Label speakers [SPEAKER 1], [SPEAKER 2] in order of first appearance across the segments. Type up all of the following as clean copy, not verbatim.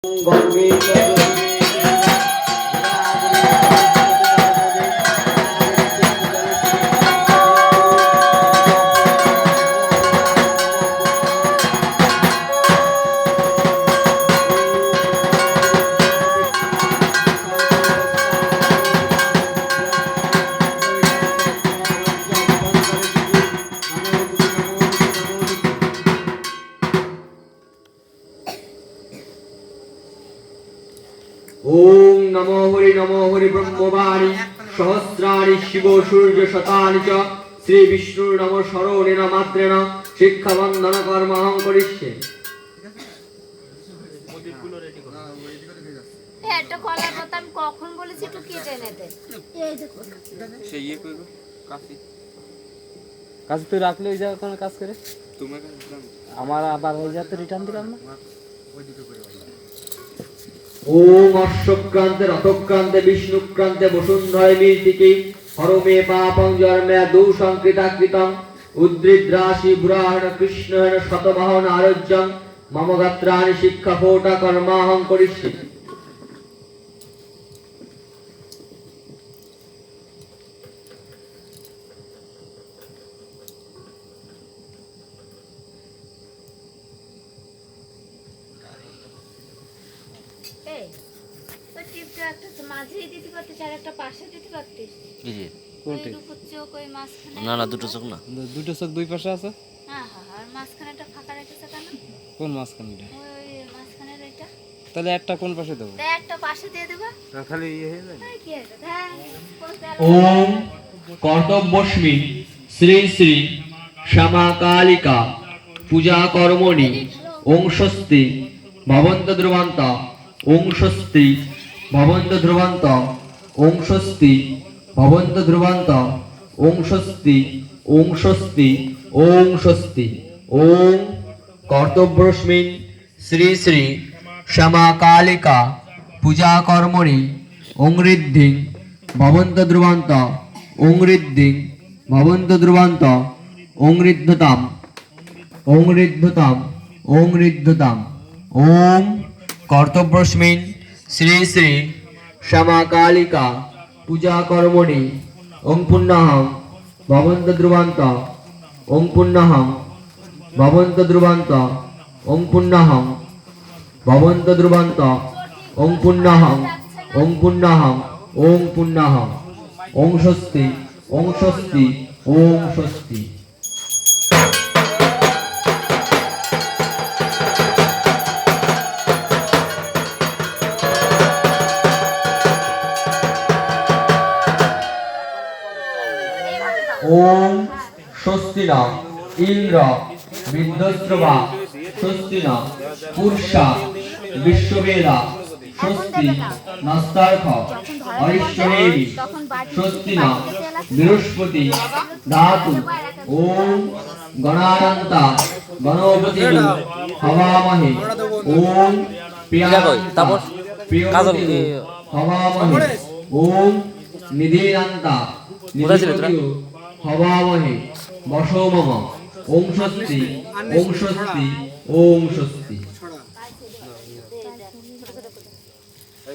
[SPEAKER 1] ओम नमो हरि ब्रह्मवाणी सहस्राणि शिव सूर्य शतानि च श्री विष्णु नमो शरणेन मात्रेण शिक्षा बंधन कर्म अहं करिष्ये।
[SPEAKER 2] একটা কলার পাতা আমি কখন বলেছি একটু কেটে নিতে। এই দেখো
[SPEAKER 3] সেই ইয়ে কইবো কাশি
[SPEAKER 4] কাজ তো রাখলে ওই জায়গা কোন কাজ করে
[SPEAKER 3] তোমাকে দিলাম
[SPEAKER 4] আমার আবার ওই জায়গা তো রিটার্ন দিলাম না।
[SPEAKER 3] ওই দিকে করে
[SPEAKER 1] ओम अश्वक्रांते रथक्रांते विष्णुक्रांते वसुंधरे मीर्तिके हरमे पापं जन्मे दोषं कृताकृतं उद्रिद्राशि बुराहण कृष्णेन शतवाहन आरोग्यं मम गात्राणि शिक्षाफोटा कर्माहं करिष्ये।
[SPEAKER 5] না না দুটো চোখ না
[SPEAKER 4] দুটো চোখ দুই পাশে আছে।
[SPEAKER 2] হ্যাঁ হ্যাঁ আর মাঝখানেটা ফাঁকা রেখেছে কেন?
[SPEAKER 4] কোন মাঝখানটা?
[SPEAKER 2] ওই মাঝখানের এটা।
[SPEAKER 4] তাহলে একটা কোন পাশে দেবো?
[SPEAKER 2] তাই একটা পাশে দিয়ে দেবা।
[SPEAKER 3] খালি ইয়ে হয়ে যায়
[SPEAKER 2] এই কি এটা? হ্যাঁ
[SPEAKER 1] ओम कर्तव्यस्मि श्री श्री श्यामा कालिका पूजा कर्मणि ओं स्वस्ति भवन्त ध्रुवन्त ओं स्वस्ति भवन्त ध्रुवन्त ओं स्वस्ति भवन्त ध्रुवन्त ओं स्वस्ति ओं स्वस्ति ओं स्वस्ति। ओम कर्तव्यस्मि श्री श्री श्यामा कालिका पूजा कर्मणि ओं रिद्धि भवन्त ध्रुवन्त ओं रिद्धि भवन्त ध्रुवन्त ओं रिद्धताम् ओं रिद्धताम् ओं रिद्धताम्। ओम कर्तव्यस्मि श्री श्री श्यामा कालिका पूजा कर्मणि ओं पुण्यहं भवन्त ध्रुवन्त ओं पुण्यहं भवन्त ध्रुवन्त ओं पुण्यहं भवन्त ध्रुवन्त ओं पुण्यहं ओं पुण्यहं ओं पुण्यहं ओं स्वस्ति ओं स्वस्ति ओं स्वस्ति। ओम स्वस्ति न इंद्र विद्वस्त्रवा स्वस्ति न पुरुषा विश्ववेदा स्वस्ति नस्तार्थ अरिष्टनेमि स्वस्ति न बृहस्पति धातु ओम गणानन्ता गणपति हवामहे ओम प्रियान्ता प्रियपति हवामहे ओम निधिरन्ता निधिपति हवामहे वशो मम ओम स्वस्ति ओम स्वस्ति ओम स्वस्ति।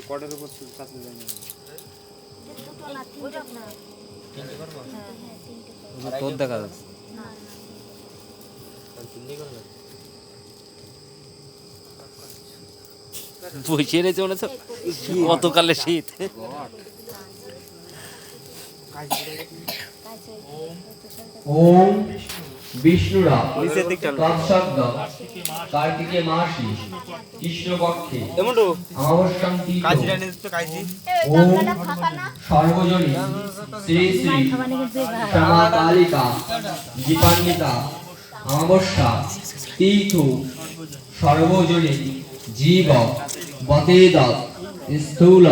[SPEAKER 3] কটের উপর কাছে যায়
[SPEAKER 4] না তোর দেখা যাচ্ছে
[SPEAKER 5] বসে রয়েছে মনে হচ্ছে কতকালে শীত।
[SPEAKER 1] ओम विष्णुरा तत्शब्द कार्तिके मासी कृष्ण पक्षे अमावस्यां तीर्थो ओम सर्वजनी श्री श्री श्यामा कालिका दीपान्विता अमावस्या तीर्थो सर्वजनी जीव बतेद स्थूल